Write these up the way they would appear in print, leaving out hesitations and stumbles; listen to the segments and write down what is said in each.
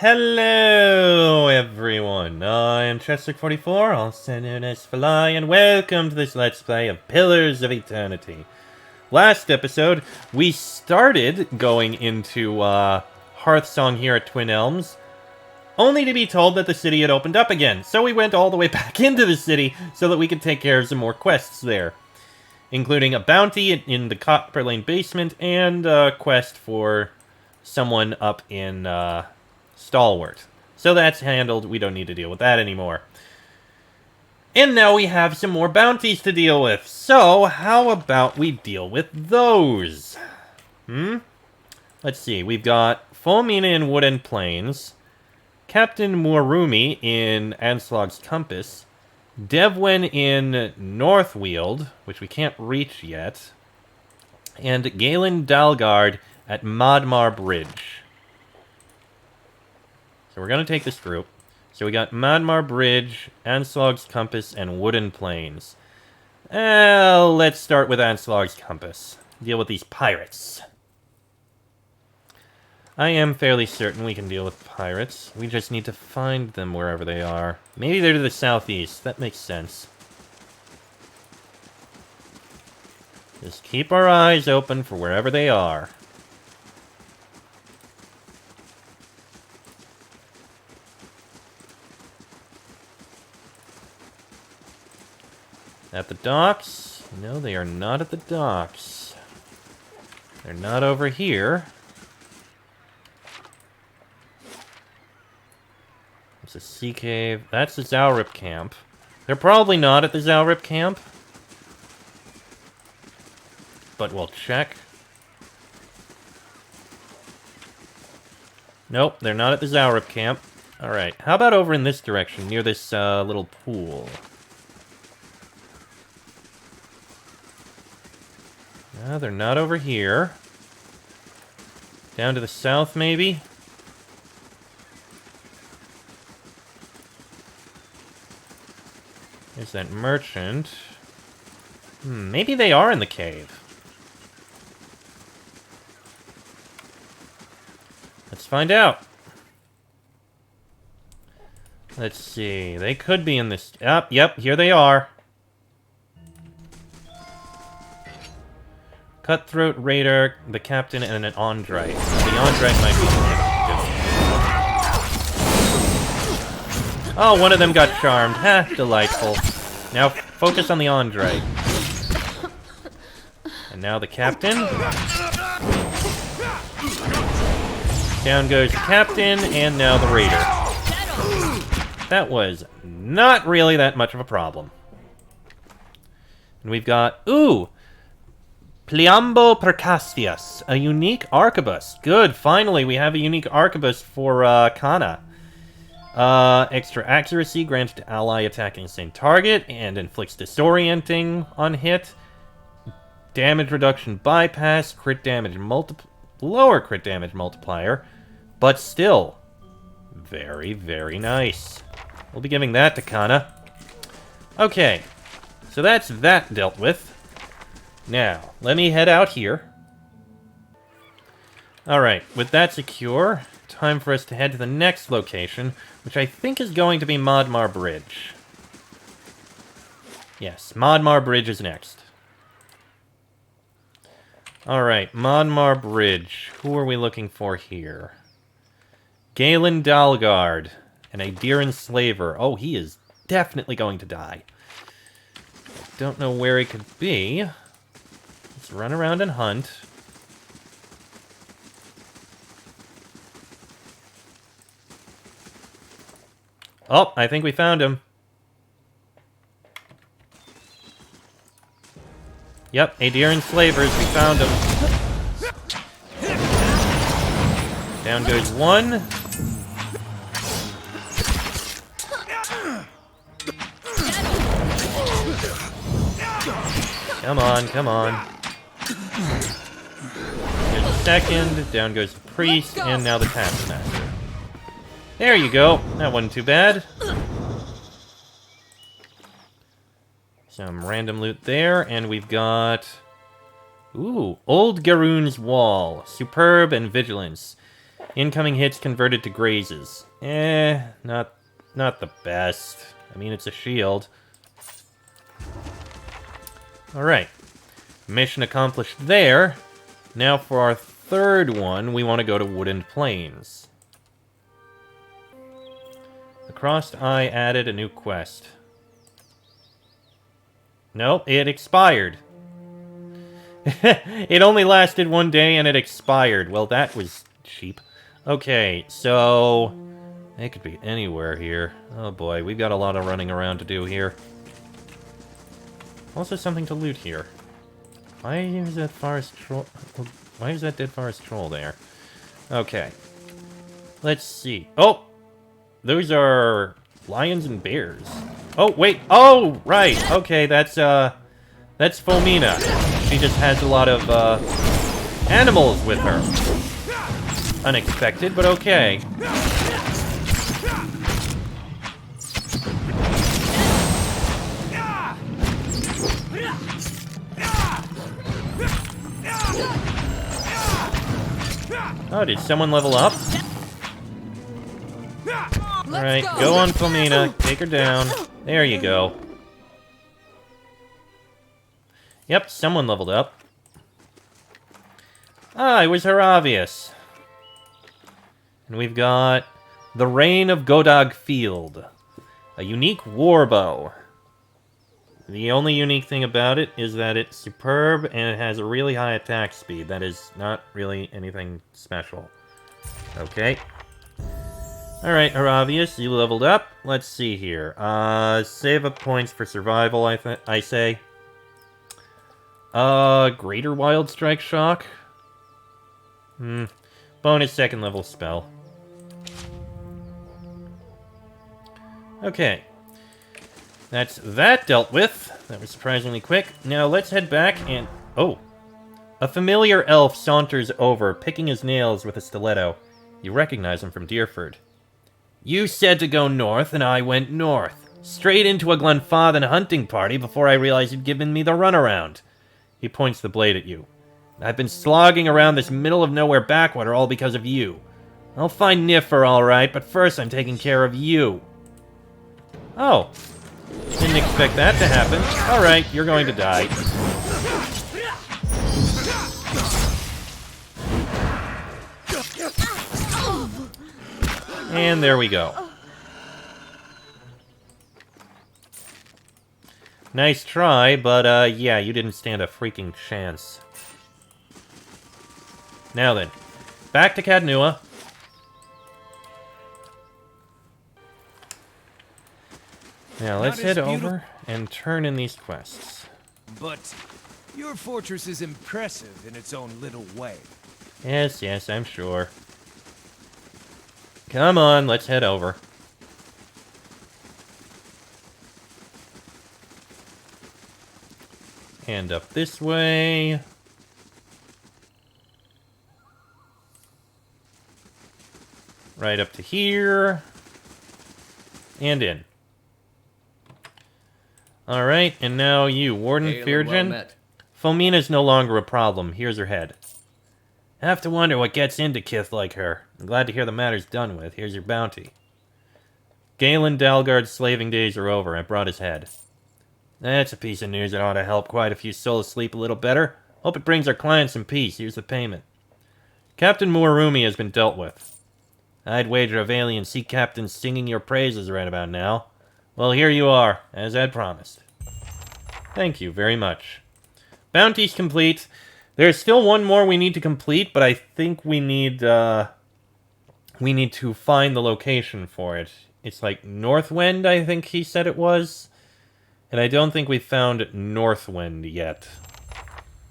Hello, everyone. I am Chester44, also known as Fly, and welcome to this Let's Play of Pillars of Eternity. Last episode, we started going into Hearthsong here at Twin Elms, only to be told that the city had opened up again. So we went all the way back into the city so that we could take care of some more quests there, including a bounty in the Copper Lane basement and a quest for someone up in Stalwart. So that's handled. We don't need to deal with that anymore. And now we have some more bounties to deal with. So how about we deal with those? Let's see. We've got Fulmina in Woodland Plains, Captain Murumi in Anslog's Compass, Devwen in Northweald, which we can't reach yet, and Galen Dalgard at Madmar Bridge. So we're going to take this through. So we got Madmar Bridge, Anslog's Compass, and Wooden Plains. Let's start with Anslog's Compass. Deal with these pirates. I am fairly certain we can deal with pirates. We just need to find them wherever they are. Maybe they're to the southeast. That makes sense. Just keep our eyes open for wherever they are. At the docks? No, they are not at the docks. They're not over here. There's a sea cave. That's the Zalrip camp. They're probably not at the Zalrip camp. But we'll check. Nope, they're not at the Zalrip camp. Alright, how about over in this direction, near this little pool? No, they're not over here. Down to the south, maybe? There's that merchant. Maybe they are in the cave. Let's find out. Let's see. They could be in this... Yep, here they are. Cutthroat, Raider, the Captain, and an Andrite. The Andrite might be... Oh, one of them got charmed. Ha, delightful. Now focus on the Andrite. And now the Captain. Down goes the Captain, and now the Raider. That was not really that much of a problem. And we've got... Ooh! Pliambo Percastius, a unique arquebus. Good, finally we have a unique arquebus for Kana. Extra accuracy granted to ally attacking the same target and inflicts disorienting on hit. Damage reduction bypass, crit damage lower crit damage multiplier, but still very, very nice. We'll be giving that to Kana. Okay, so that's that dealt with. Now, let me head out here. Alright, with that secure, time for us to head to the next location, which I think is going to be Madmar Bridge. Yes, Madmar Bridge is next. Alright, Madmar Bridge. Who are we looking for here? Galen Dalgard, an Aedir enslaver. Oh, he is definitely going to die. I don't know where he could be. Let's run around and hunt. Oh, I think we found him. Yep, Aedir enslavers, we found him. Down goes one. Come on, come on. There's a second, down goes the priest, and now the taskmaster. There you go, that wasn't too bad. Some random loot there, and we've got... Ooh, Old Garoon's Wall. Superb and Vigilance. Incoming hits converted to grazes. Not the best. I mean, it's a shield. Alright. Mission accomplished there. Now for our third one, we want to go to Woodland Plains. The Crossed Eye added a new quest. Nope, it expired. It only lasted one day and it expired. Well, that was cheap. Okay, so... it could be anywhere here. Oh boy, we've got a lot of running around to do here. Also something to loot here. Why is that forest troll... why is that dead forest troll there? Okay. Let's see. Oh! Those are lions and bears. Oh, wait. Oh, right. Okay, that's Fomina. She just has a lot of, animals with her. Unexpected, but okay. Oh, did someone level up? Alright, go on, Fomina. Take her down. There you go. Yep, someone leveled up. Ah, it was Haravius. And we've got the Reign of Godog Field. A unique warbow. The only unique thing about it is that it's superb and it has a really high attack speed. That is not really anything special. Okay. Alright, Haravius, you leveled up. Let's see here. Save up points for survival, I say. Greater Wild Strike Shock? Bonus second level spell. Okay. That's that dealt with. That was surprisingly quick. Now let's head back and... oh! A familiar elf saunters over, picking his nails with a stiletto. You recognize him from Deerford. You said to go north, and I went north. Straight into a Glenfathan hunting party before I realized you'd given me the runaround. He points the blade at you. I've been slogging around this middle-of-nowhere backwater all because of you. I'll find Niffer all right, but first I'm taking care of you. Oh. Didn't expect that to happen. Alright, you're going to die. And there we go. Nice try, but, yeah, you didn't stand a freaking chance. Now then, back to Cadnua. Now, let's head over and turn in these quests. But your fortress is impressive in its own little way. Yes, yes, I'm sure. Come on, let's head over. And up this way. Right up to here. And in. Alright, and now you, Warden Feargen. Fomina's no longer a problem. Here's her head. I have to wonder what gets into Kith like her. I'm glad to hear the matter's done with. Here's your bounty. Galen Dalgard's slaving days are over. I brought his head. That's a piece of news that ought to help quite a few souls sleep a little better. Hope it brings our client some peace. Here's the payment. Captain Muarumi has been dealt with. I'd wager a Valiant sea captain's singing your praises right about now. Well, here you are, as I'd promised. Thank you very much. Bounty's complete. There's still one more we need to complete, but I think we need to find the location for it. It's like Northwind, I think he said it was. And I don't think we found Northwind yet.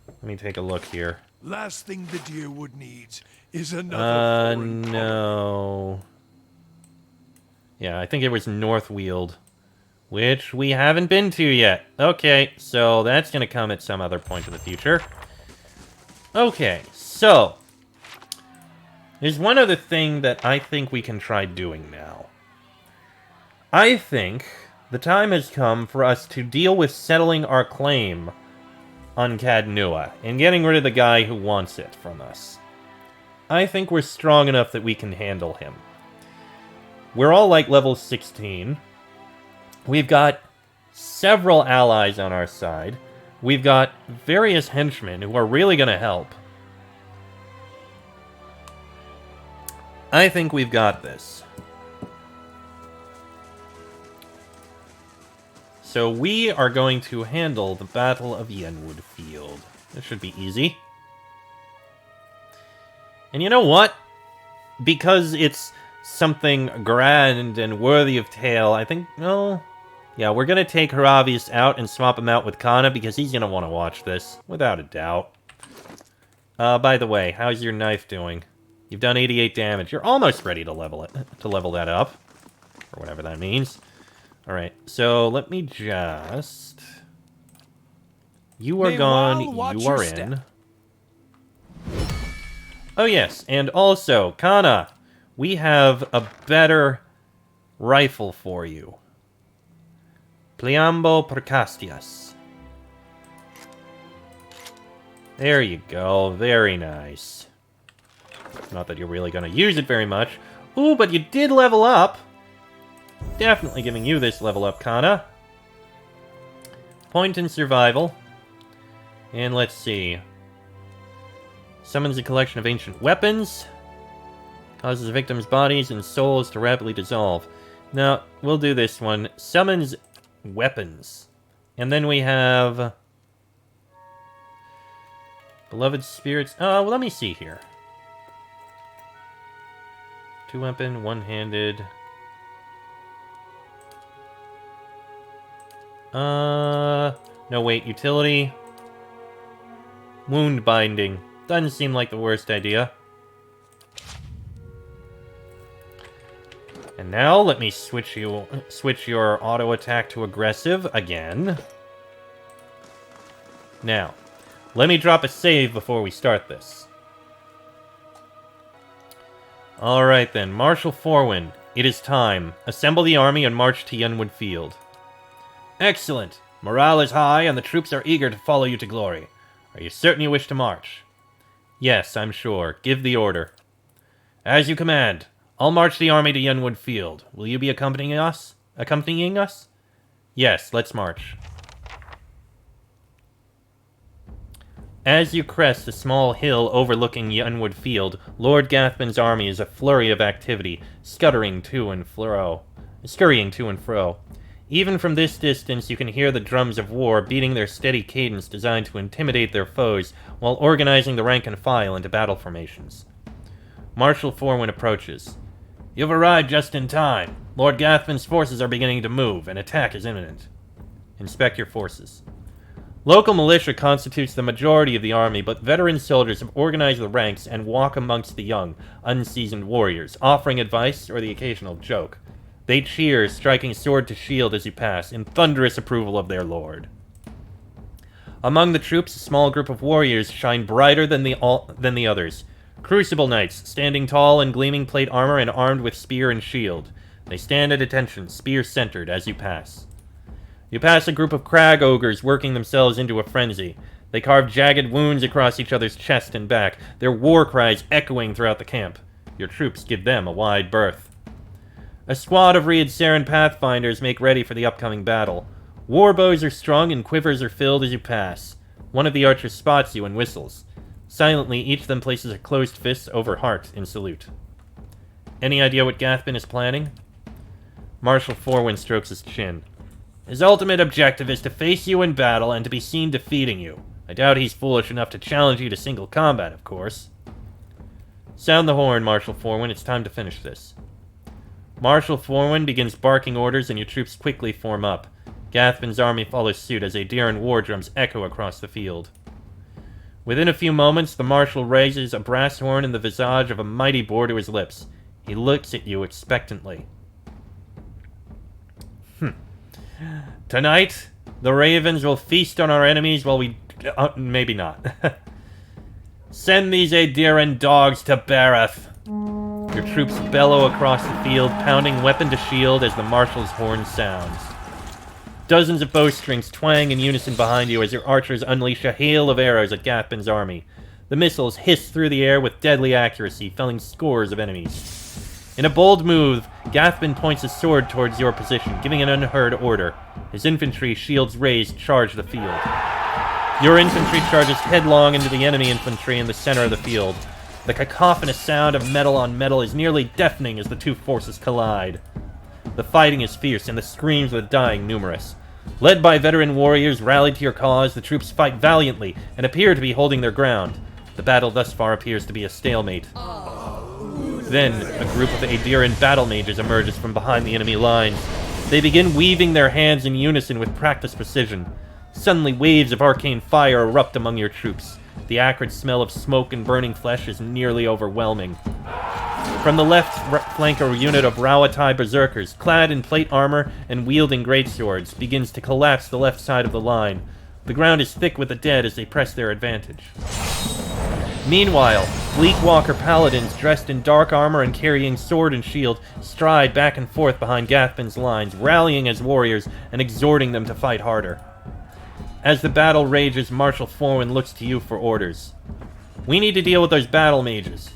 Let me take a look here. Last thing the Yenwood needs is another foreign no. Yeah, I think it was Northweald, which we haven't been to yet. Okay, so that's going to come at some other point in the future. Okay, so there's one other thing that I think we can try doing now. I think the time has come for us to deal with settling our claim on Cadnua and getting rid of the guy who wants it from us. I think we're strong enough that we can handle him. We're all like level 16. We've got several allies on our side. We've got various henchmen who are really going to help. I think we've got this. So we are going to handle the Battle of Yenwood Field. This should be easy. And you know what? Because it's something grand and worthy of tale, I think, well, yeah, we're going to take Haravius out and swap him out with Kana because he's going to want to watch this, without a doubt. By the way, how's your knife doing? You've done 88 damage. You're almost ready to level that up, or whatever that means. All right, so let me just... You are gone, you are in. Oh yes, and also, Kana, we have a better rifle for you. Pliambo Percastias. There you go, very nice. Not that you're really going to use it very much. Ooh, but you did level up. Definitely giving you this level up, Kana. Point in survival. And let's see. Summons a collection of ancient weapons. Causes the victim's bodies and souls to rapidly dissolve. Now, we'll do this one. Summons weapons. And then we have... Beloved spirits. Well, let me see here. 2-weapon, one-handed. No, wait, utility. Wound binding. Doesn't seem like the worst idea. And now, let me switch your auto attack to aggressive again. Now, let me drop a save before we start this. Alright then, Marshal Forwin, it is time. Assemble the army and march to Yenwood Field. Excellent. Morale is high and the troops are eager to follow you to glory. Are you certain you wish to march? Yes, I'm sure. Give the order. As you command. I'll march the army to Yenwood Field. Will you be accompanying us? Yes, let's march. As you crest a small hill overlooking Yenwood Field, Lord Gathman's army is a flurry of activity, scurrying to and fro. Even from this distance, you can hear the drums of war beating their steady cadence designed to intimidate their foes, while organizing the rank and file into battle formations. Marshal Forwin approaches. You've arrived just in time. Lord Gathman's forces are beginning to move, and attack is imminent. Inspect your forces. Local militia constitutes the majority of the army, but veteran soldiers have organized the ranks and walk amongst the young, unseasoned warriors, offering advice or the occasional joke. They cheer, striking sword to shield as you pass, in thunderous approval of their lord. Among the troops, a small group of warriors shine brighter than the others. Crucible knights, standing tall in gleaming plate armor and armed with spear and shield. They stand at attention, spear centered, as you pass. You pass a group of crag ogres working themselves into a frenzy. They carve jagged wounds across each other's chest and back, their war cries echoing throughout the camp. Your troops give them a wide berth. A squad of Reed Saren Pathfinders make ready for the upcoming battle. War bows are strung and quivers are filled as you pass. One of the archers spots you and whistles. Silently, each of them places a closed fist over heart in salute. Any idea what Gathman is planning? Marshal Forwin strokes his chin. His ultimate objective is to face you in battle and to be seen defeating you. I doubt he's foolish enough to challenge you to single combat, of course. Sound the horn, Marshal Forwin. It's time to finish this. Marshal Forwin begins barking orders and your troops quickly form up. Gathman's army follows suit as Aediran war drums echo across the field. Within a few moments, the Marshal raises a brass horn in the visage of a mighty boar to his lips. He looks at you expectantly. Tonight, the ravens will feast on our enemies while we... maybe not. Send these Aediran dogs to Bareth. Your troops bellow across the field, pounding weapon to shield as the Marshal's horn sounds. Dozens of bowstrings twang in unison behind you as your archers unleash a hail of arrows at Gathman's army. The missiles hiss through the air with deadly accuracy, felling scores of enemies. In a bold move, Gathbin points his sword towards your position, giving an unheard order. His infantry, shields raised, charge the field. Your infantry charges headlong into the enemy infantry in the center of the field. The cacophonous sound of metal on metal is nearly deafening as the two forces collide. The fighting is fierce, and the screams of the dying numerous. Led by veteran warriors rallied to your cause, the troops fight valiantly and appear to be holding their ground. The battle thus far appears to be a stalemate. Then, a group of Adiran battle mages emerges from behind the enemy lines. They begin weaving their hands in unison with practiced precision. Suddenly, waves of arcane fire erupt among your troops. The acrid smell of smoke and burning flesh is nearly overwhelming. From the left flank, a unit of Rawatai berserkers, clad in plate armor and wielding greatswords, begins to collapse the left side of the line. The ground is thick with the dead as they press their advantage. Meanwhile, Bleakwalker paladins dressed in dark armor and carrying sword and shield stride back and forth behind Gathbin's lines, rallying as warriors and exhorting them to fight harder. As the battle rages, Marshal Forwin looks to you for orders. We need to deal with those battle mages.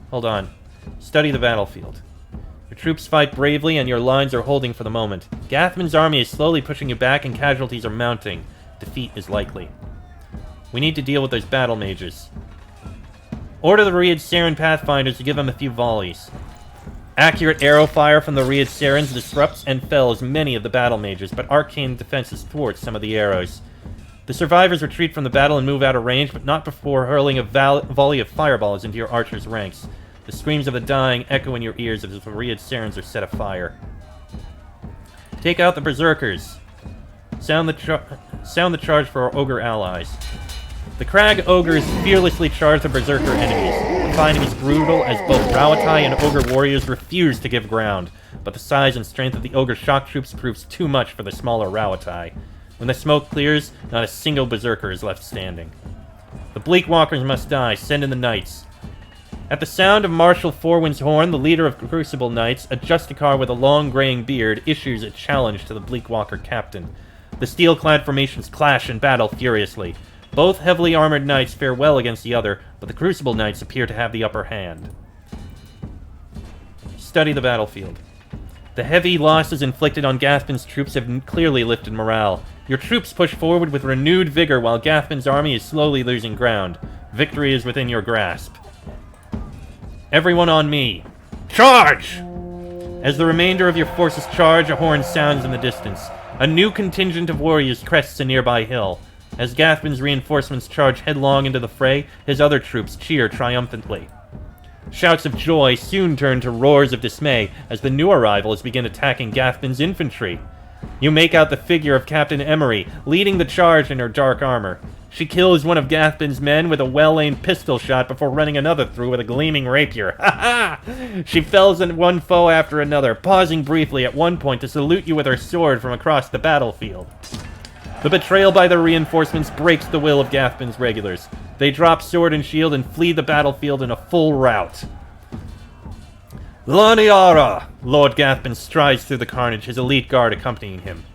Hold on. Study the battlefield. Your troops fight bravely and your lines are holding for the moment. Gathman's army is slowly pushing you back and casualties are mounting. Defeat is likely. We need to deal with those battle mages. Order the Riyadh Saren Pathfinders to give them a few volleys. Accurate arrow fire from the Riyadh Sarens disrupts and fells many of the battle mages, but arcane defenses thwart some of the arrows. The survivors retreat from the battle and move out of range, but not before hurling a volley of fireballs into your archers' ranks. The screams of the dying echo in your ears as the Riyadh Sarens are set afire. Take out the berserkers. Sound the charge for our ogre allies. The Crag ogres fearlessly charge the berserker enemies. The fighting is brutal as both Rawatai and ogre warriors refuse to give ground, but the size and strength of the ogre shock troops proves too much for the smaller Rawatai. When the smoke clears, not a single berserker is left standing. The Bleakwalkers must die. Send in the knights. At the sound of Marshal Forwin's horn, the leader of Crucible Knights, a Justicar with a long graying beard, issues a challenge to the Bleakwalker captain. The steel-clad formations clash and battle furiously. Both heavily armored knights fare well against the other, but the Crucible Knights appear to have the upper hand. Study the battlefield. The heavy losses inflicted on Gathbin's troops have clearly lifted morale. Your troops push forward with renewed vigor while Gathbin's army is slowly losing ground. Victory is within your grasp. Everyone on me. Charge! As the remainder of your forces charge, a horn sounds in the distance. A new contingent of warriors crests a nearby hill. As Gathbin's reinforcements charge headlong into the fray, his other troops cheer triumphantly. Shouts of joy soon turn to roars of dismay as the new arrivals begin attacking Gathbin's infantry. You make out the figure of Captain Emery, leading the charge in her dark armor. She kills one of Gathbin's men with a well-aimed pistol shot before running another through with a gleaming rapier. Ha ha! She fells one foe after another, pausing briefly at one point to salute you with her sword from across the battlefield. The betrayal by the reinforcements breaks the will of Gathbin's regulars. They drop sword and shield and flee the battlefield in a full rout. Laniara! Lord Gathbin strides through the carnage, his elite guard accompanying him.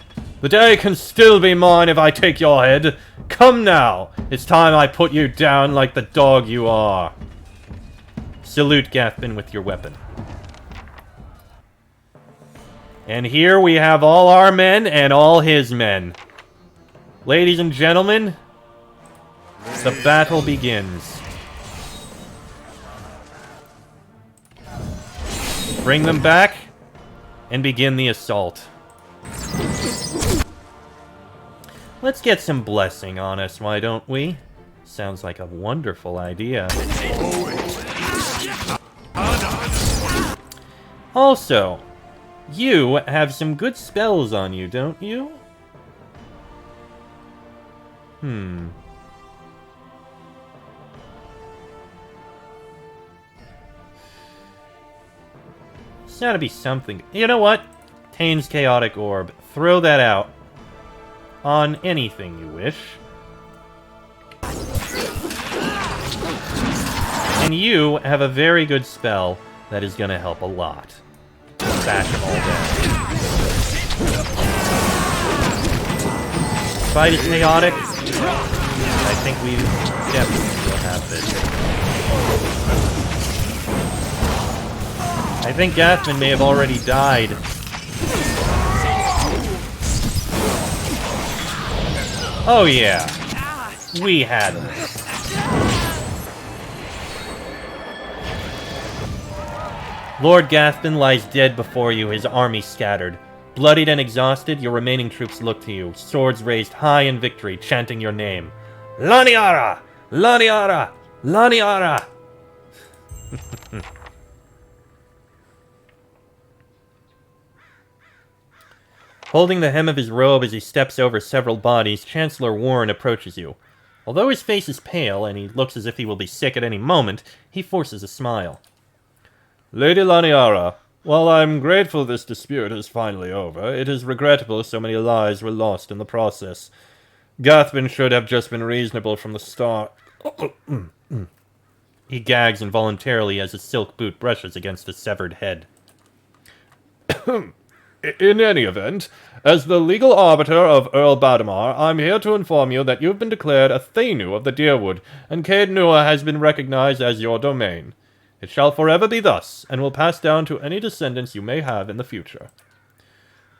The day can still be mine if I take your head. Come now! It's time I put you down like the dog you are. Salute Gathbin with your weapon. And here we have all our men and all his men. Ladies and gentlemen, the battle begins. Bring them back and begin the assault. Let's get some blessing on us, why don't we? Sounds like a wonderful idea. Also, you have some good spells on you, don't you? It's gotta be something. You know what? Tane's Chaotic Orb. Throw that out. On anything you wish. And you have a very good spell that is gonna help a lot. Bash them all down. Fight is chaotic. I think we definitely will have this. I think Gathman may have already died. Oh yeah. We had this. Lord Gathman lies dead before you, his army scattered. Bloodied and exhausted, your remaining troops look to you, swords raised high in victory, chanting your name. Laniara! Laniara! Laniara! Holding the hem of his robe as he steps over several bodies, Chancellor Warren approaches you. Although his face is pale, and he looks as if he will be sick at any moment, he forces a smile. Lady Laniara, while I'm grateful this dispute is finally over, it is regrettable so many lives were lost in the process. Gathman should have just been reasonable from the start. He gags involuntarily as his silk boot brushes against his severed head. In any event, as the legal arbiter of Earl Badamar, I'm here to inform you that you've been declared a Thanu of the Deerwood, and Caed Nua has been recognized as your domain. It shall forever be thus, and will pass down to any descendants you may have in the future.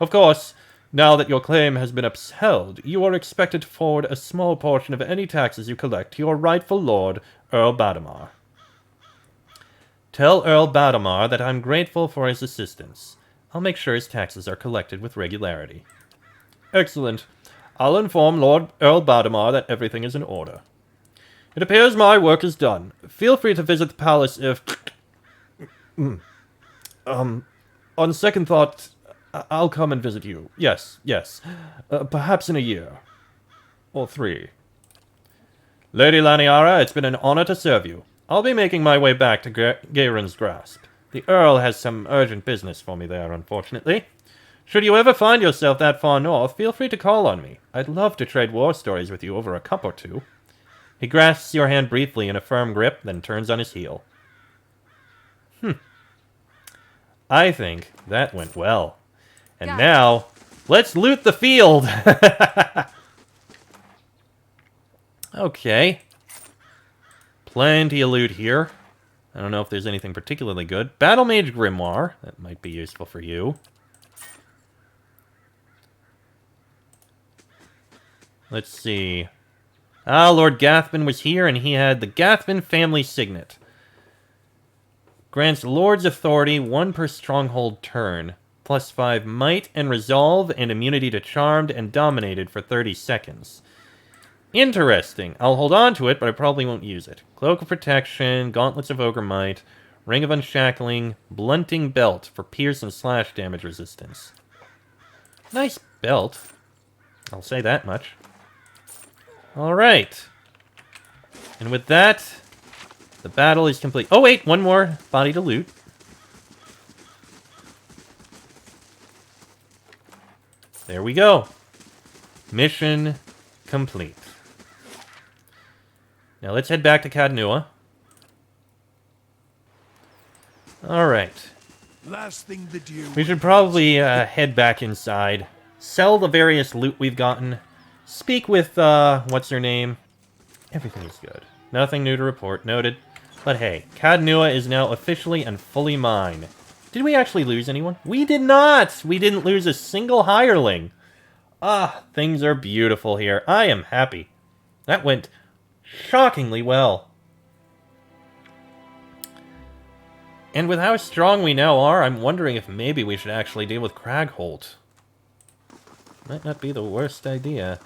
Of course, now that your claim has been upheld, you are expected to forward a small portion of any taxes you collect to your rightful lord, Earl Badamar. Tell Earl Badamar that I'm grateful for his assistance. I'll make sure his taxes are collected with regularity. Excellent. I'll inform Lord Earl Badamar that everything is in order. It appears my work is done. Feel free to visit the palace if... on second thought, I'll come and visit you. Yes. Perhaps in a year. Or 3. Lady Laniara, it's been an honor to serve you. I'll be making my way back to Gairen's Grasp. The Earl has some urgent business for me there, unfortunately. Should you ever find yourself that far north, feel free to call on me. I'd love to trade war stories with you over a cup or two. He grasps your hand briefly in a firm grip, then turns on his heel. I think that went well. And now, let's loot the field! Okay. Plenty of loot here. I don't know if there's anything particularly good. Battle Mage Grimoire. That might be useful for you. Let's see. Lord Gathman was here, and he had the Gathman family signet. Grants Lord's authority 1 per stronghold turn. +5 might and resolve, and immunity to charmed and dominated for 30 seconds. Interesting. I'll hold on to it, but I probably won't use it. Cloak of Protection, Gauntlets of Ogre Might, Ring of Unshackling, Blunting Belt for pierce and slash damage resistance. Nice belt. I'll say that much. Alright. And with that, the battle is complete. Oh wait, one more body to loot. There we go. Mission complete. Now let's head back to Caed Nua. Alright. Last thing the deer We should probably head back inside. Sell the various loot we've gotten. Speak with, what's her name? Everything is good. Nothing new to report. Noted. But hey, Caed Nua is now officially and fully mine. Did we actually lose anyone? We did not! We didn't lose a single hireling. Things are beautiful here. I am happy. That went shockingly well. And with how strong we now are, I'm wondering if maybe we should actually deal with Cragholt. Might not be the worst idea.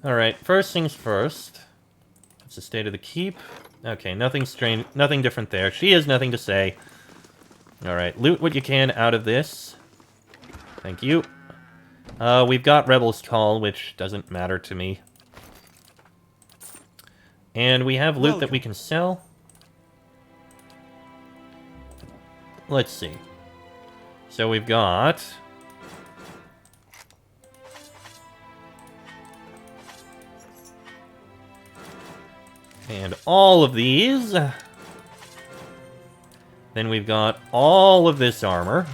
Alright, first things first. What's the state of the keep? Okay, nothing strange, nothing different there. She has nothing to say. Alright, loot what you can out of this. Thank you. We've got Rebel's Call, which doesn't matter to me. And we have loot that we can sell. Let's see. So we've got... and all of these. Then we've got all of this armor.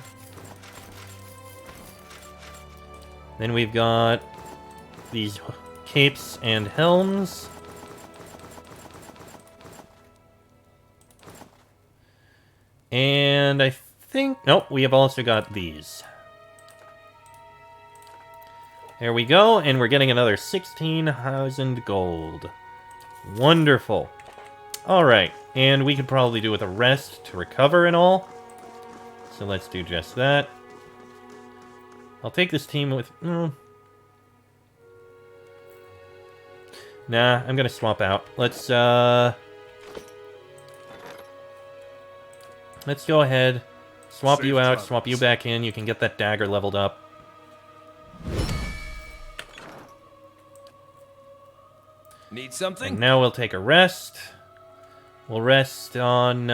Then we've got these capes and helms. And I think... Nope, we have also got these. There we go, and we're getting another 16,000 gold. Wonderful. Alright, and we could probably do with a rest to recover and all. So let's do just that. I'll take this team with... Nah, I'm gonna swap out. Let's go ahead. Swap you out, swap you back in. You can get that dagger leveled up. Need something? And now we'll take a rest. We'll rest on,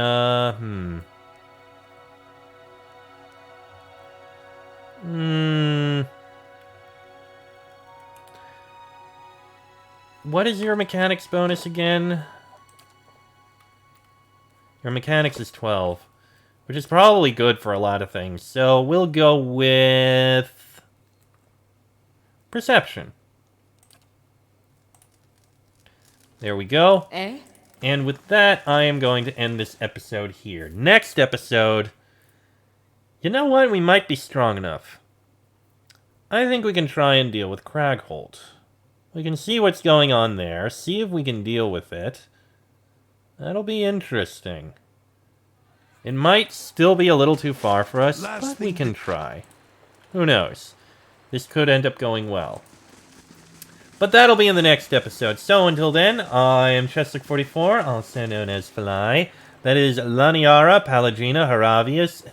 What is your mechanics bonus again? Your mechanics is 12, which is probably good for a lot of things. So we'll go with perception. There we go. Eh? And with that, I am going to end this episode here. Next episode, you know what? We might be strong enough. I think we can try and deal with Cragholt. We can see what's going on there, see if we can deal with it. That'll be interesting. It might still be a little too far for us, but we can try. Who knows? This could end up going well. But that'll be in the next episode. So until then, I am Cheslick44, also known as Fly. That is Laniara, Palagina, Haravius,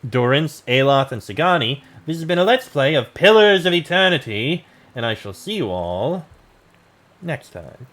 Durance, Aloth, and Sagani. This has been a Let's Play of Pillars of Eternity, and I shall see you all next time.